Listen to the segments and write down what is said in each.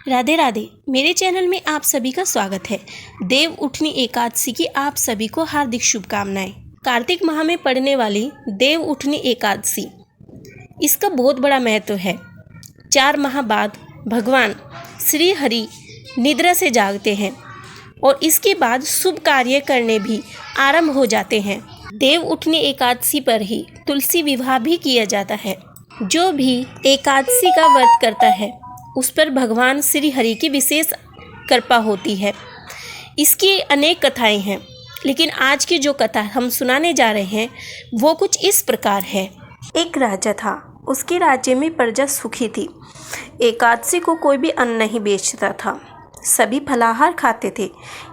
राधे राधे। मेरे चैनल में आप सभी का स्वागत है। देव उठनी एकादशी की आप सभी को हार्दिक शुभकामनाएं। कार्तिक माह में पड़ने वाली देव उठनी एकादशी, इसका बहुत बड़ा महत्व है। 4 माह बाद भगवान श्री हरि निद्रा से जागते हैं और इसके बाद शुभ कार्य करने भी आरंभ हो जाते हैं। देव उठनी एकादशी पर ही तुलसी विवाह भी किया जाता है। जो भी एकादशी का व्रत करता है उस पर भगवान श्री हरि की विशेष कृपा होती है। इसकी अनेक कथाएं हैं, लेकिन आज की जो कथा हम सुनाने जा रहे हैं वो कुछ इस प्रकार है। एक राजा था, उसके राज्य में प्रजा सुखी थी। एकादशी को कोई भी अन्न नहीं बेचता था, सभी फलाहार खाते थे।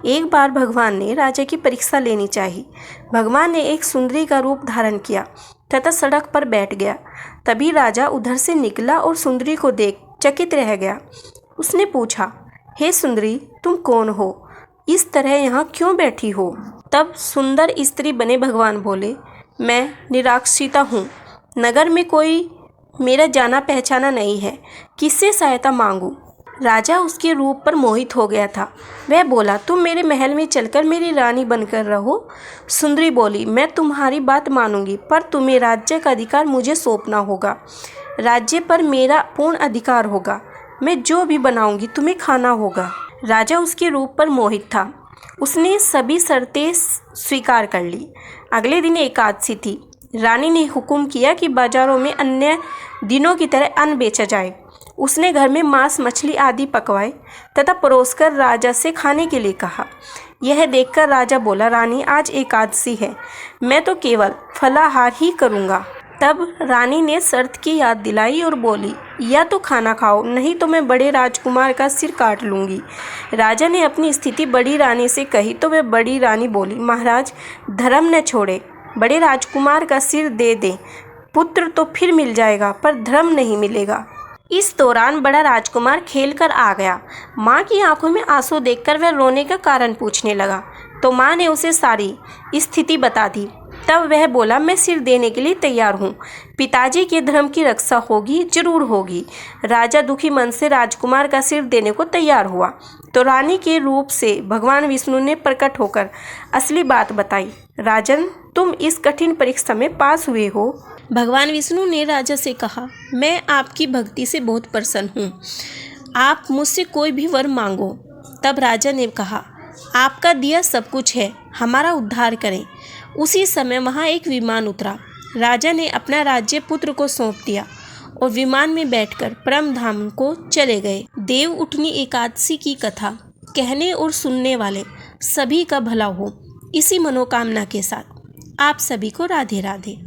एक बार भगवान ने राजा की परीक्षा लेनी चाहिए। भगवान ने एक सुंदरी का रूप धारण किया तथा सड़क पर बैठ गया। तभी राजा उधर से निकला और सुंदरी को देख चकित रह गया। उसने पूछा, हे सुंदरी, तुम कौन हो? इस तरह यहाँ क्यों बैठी हो? तब सुंदर स्त्री बने भगवान बोले, मैं निराश्रिता हूँ। नगर में कोई मेरा जाना पहचाना नहीं है, किससे सहायता मांगूं? राजा उसके रूप पर मोहित हो गया था। वह बोला, तुम मेरे महल में चलकर मेरी रानी बनकर रहो। सुंदरी बोली, मैं तुम्हारी बात मानूंगी, पर तुम्हें राज्य का अधिकार मुझे सौंपना होगा। राज्य पर मेरा पूर्ण अधिकार होगा। मैं जो भी बनाऊंगी तुम्हें खाना होगा। राजा उसके रूप पर मोहित था। उसने सभी शर्तें स्वीकार कर ली। अगले दिन एकादशी थी। रानी ने हुक्म किया कि बाजारों में अन्य दिनों की तरह अन्न बेचा जाए। उसने घर में मांस मछली आदि पकवाए तथा परोसकर राजा से खाने के लिए कहा। यह देखकर राजा बोला, रानी, आज एकादशी है, मैं तो केवल फलाहार ही करूँगा। तब रानी ने शर्त की याद दिलाई और बोली, या तो खाना खाओ, नहीं तो मैं बड़े राजकुमार का सिर काट लूँगी। राजा ने अपनी स्थिति बड़ी रानी से कही तो वह बड़ी रानी बोली, महाराज, धर्म न छोड़े, बड़े राजकुमार का सिर दे दें। पुत्र तो फिर मिल जाएगा, पर धर्म नहीं मिलेगा। इस दौरान बड़ा राजकुमार खेल कर आ गया। माँ की आंखों में आंसू देखकर वह रोने का कारण पूछने लगा, तो माँ ने उसे सारी स्थिति बता दी। तब वह बोला, मैं सिर देने के लिए तैयार हूँ। पिताजी के धर्म की रक्षा होगी, जरूर होगी। राजा दुखी मन से राजकुमार का सिर देने को तैयार हुआ तो रानी के रूप से भगवान विष्णु ने प्रकट होकर असली बात बताई। राजन, तुम इस कठिन परीक्षा में पास हुए हो। भगवान विष्णु ने राजा से कहा, मैं आपकी भक्ति से बहुत प्रसन्न हूँ, आप मुझसे कोई भी वर मांगो। तब राजा ने कहा, आपका दिया सब कुछ है, हमारा उद्धार करें। उसी समय वहाँ एक विमान उतरा। राजा ने अपना राज्य पुत्र को सौंप दिया और विमान में बैठकर परम धाम को चले गए। देव उठनी एकादशी की कथा कहने और सुनने वाले सभी का भला हो, इसी मनोकामना के साथ आप सभी को राधे राधे।